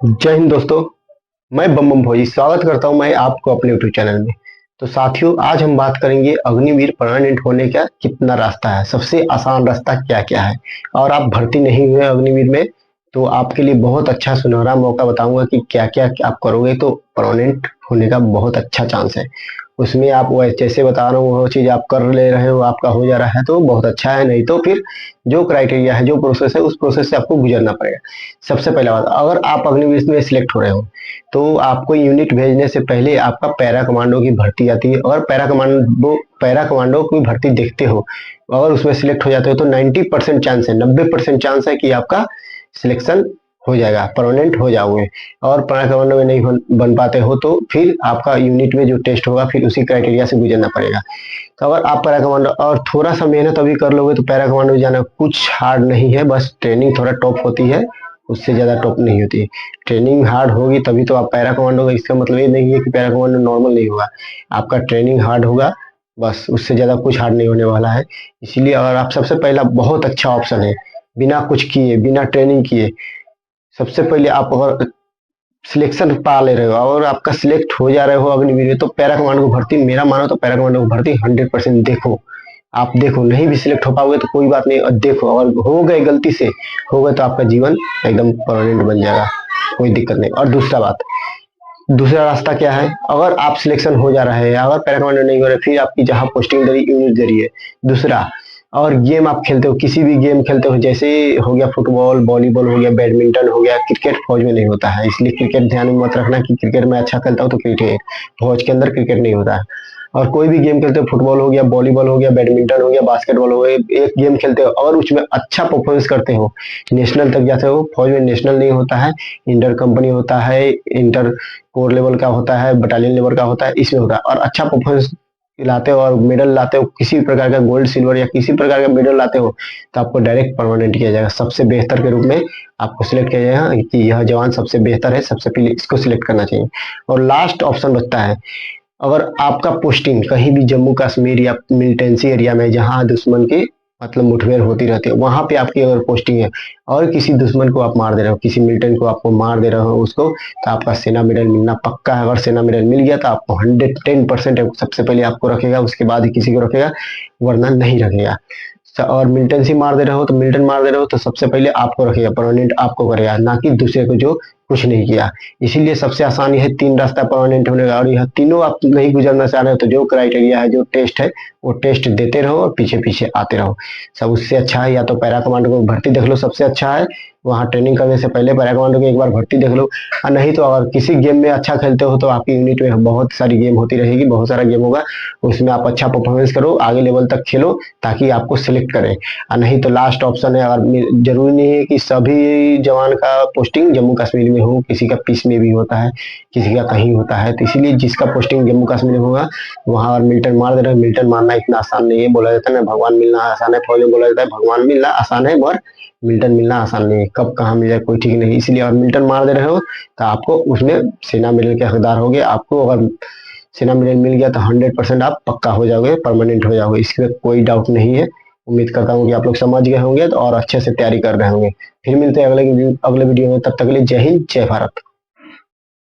जय हिंद दोस्तों। मैं बम बम भोजी स्वागत करता हूं मैं आपको अपने यूट्यूब चैनल में। तो साथियों, आज हम बात करेंगे अग्निवीर परमानेंट होने का कितना रास्ता है, सबसे आसान रास्ता क्या क्या है। और आप भर्ती नहीं हुए अग्निवीर में तो आपके लिए बहुत अच्छा सुनहरा मौका बताऊंगा कि क्या क्या आप करोगे तो परमानेंट होने का बहुत अच्छा चांस है। उसमें आप वो जैसे बता रहा हूँ वो चीज आप कर ले रहे हो, आपका हो जा रहा है तो बहुत अच्छा है, नहीं तो फिर जो क्राइटेरिया है, जो प्रोसेस है, उस प्रोसेस से आपको गुजरना पड़ेगा। सबसे पहला बात, अगर आप अग्निवीर में सिलेक्ट हो रहे हो तो आपको यूनिट भेजने से पहले आपका पैरा कमांडो की भर्ती आती है। और पैरा कमांडो की भर्ती देखते हो, अगर उसमें सिलेक्ट हो जाते हो तो 90% चांस है, 90% चांस है कि आपका सिलेक्शन हो जाएगा, परमानेंट हो जाओगे। और पैरा कमांडो में नहीं बन पाते हो तो फिर आपका यूनिट में जो टेस्ट होगा फिर उसी क्राइटेरिया से गुजरना पड़ेगा। तो अगर आप पैरा कमांडो और थोड़ा सा मेहनत अभी कर लोगे तो पैरा कमांडो में जाना कुछ हार्ड नहीं है, बस ट्रेनिंग थोड़ा टॉप होती है, उससे ज्यादा टॉप नहीं होती है। ट्रेनिंग हार्ड होगी तभी तो आप पैरा कमांडो का, इसका मतलब ये नहीं है कि पैरा कमांडो नॉर्मल नहीं होगा, आपका ट्रेनिंग हार्ड होगा, बस उससे ज्यादा कुछ हार्ड नहीं होने वाला है। इसीलिए अगर आप, सबसे पहला बहुत अच्छा ऑप्शन है, बिना कुछ किए, बिना ट्रेनिंग किए, सबसे पहले आप अगर सिलेक्शन पा ले रहे हो और आपका सिलेक्ट हो जा रहे हो अग्निवीर में तो पैरा कमांडो को भर्ती, मेरा मानो तो पैरा कमांडो को भर्ती 100% देखो। आप देखो, नहीं भी सिलेक्ट हो पाओगे तो कोई बात नहीं, और देखो अगर हो गए, गलती से हो गए तो आपका जीवन एकदम परमानेंट बन जाएगा, कोई दिक्कत नहीं। और दूसरा बात, दूसरा रास्ता क्या है, अगर आप सिलेक्शन हो जा रहा है, अगर पैरा कमांडो नहीं हो रहा है, फिर आपकी जहाँ पोस्टिंग दरी यूनिट दरी है। दूसरा, और गेम आप खेलते हो, किसी भी गेम खेलते हो, जैसे हो गया फुटबॉल, वॉलीबॉल हो गया, बैडमिंटन हो गया, क्रिकेट फौज में नहीं होता है, इसलिए क्रिकेट ध्यान में मत रखना कि क्रिकेट में अच्छा खेलता हूँ तो क्रिकेट, फौज के अंदर क्रिकेट नहीं होता है। और कोई भी गेम खेलते हो, फुटबॉल हो गया, वॉलीबॉल हो गया, बैडमिंटन हो गया, बास्केटबॉल हो गया, एक गेम खेलते हो और उसमें अच्छा परफॉर्मेंस करते हो, नेशनल तक जाते हो, फौज में नेशनल नहीं होता है, इंटर कंपनी होता है, इंटर कोर लेवल का होता है, बटालियन लेवल का होता है, इसमें होता है। और अच्छा परफॉर्मेंस लाते हो और मेडल लाते हो, किसी प्रकार का गोल्ड सिल्वर या किसी प्रकार का मेडल लाते हो तो आपको डायरेक्ट परमानेंट किया जाएगा, सबसे बेहतर के रूप में आपको सिलेक्ट किया जाएगा कि यह जवान सबसे बेहतर है, सबसे पहले इसको सिलेक्ट करना चाहिए। और लास्ट ऑप्शन बचता है, अगर आपका पोस्टिंग कहीं भी जम्मू कश्मीर या मिलिटेंसी एरिया में जहां दुश्मन की मतलब मुठभेड़ होती रहती है, वहां पे आपकी अगर पोस्टिंग है और किसी दुश्मन को आप मार दे रहे हो, किसी मिलिटेंट को आपको मार दे रहे हो उसको, तो आपका सेना मेडल मिलना पक्का है। अगर सेना मेडल मिल गया तो आपको 110% सबसे पहले आपको रखेगा, उसके बाद ही किसी को रखेगा, वरना नहीं रखेगा। और मिलिटेंसी मार दे रहे हो तो, मिलिटेंट मार दे रहे हो तो सबसे पहले आपको रखेगा, परमानेंट आपको करेगा, ना कि दूसरे को जो कुछ नहीं किया। इसीलिए सबसे आसान यह तीन रास्ता परमानेंट होने का, और यह तीनों आप नहीं गुजरना चाह रहे हो तो जो क्राइटेरिया है, जो टेस्ट है, वो टेस्ट देते रहो और पीछे पीछे आते रहो। सब उससे अच्छा है या तो पैरा कमांडो को भर्ती देख लो, सबसे अच्छा है, वहाँ ट्रेनिंग करने से पहले पैरा कमांडो की एक बार भर्ती देख लो। और नहीं तो अगर किसी गेम में अच्छा खेलते हो तो आपकी यूनिट में बहुत सारी गेम होती रहेगी, बहुत सारा गेम होगा, उसमें आप अच्छा परफॉर्मेंस करो, आगे लेवल तक खेलो ताकि आपको सिलेक्ट करें। और नहीं तो लास्ट ऑप्शन है, अगर जरूरी नहीं है कि सभी जवान का पोस्टिंग जम्मू कश्मीर में हो, किसी का पीस में भी होता है, किसी का कहीं होता है, तो इसीलिए जिसका पोस्टिंग जम्मू कश्मीर में होगा वहां और मिलिटेंट मार दे रहे हैं, मिलिटेंट मारना इतना आसान नहीं है, बोला जाता है ना भगवान मिलना आसान है, फौज में बोला जाता है भगवान मिलना आसान है, मगर मिलिटेंट मिलना आसान नहीं है, कब कहाँ मिल जाए कोई ठीक नहीं। इसलिए अगर मिलिटेंट मार दे रहे हो तो आपको उसमें सेना मेडल के हकदार हो गए, आपको अगर सेना मेडल मिल गया तो 100% आप पक्का हो जाओगे, परमानेंट हो जाओगे, इसमें कोई डाउट नहीं है। उम्मीद करता हूँ कि आप लोग समझ गए होंगे तो और अच्छे से तैयारी कर रहे होंगे। फिर मिलते हैं अगले वीडियो में, तब तक के लिए जय हिंद, जय भारत।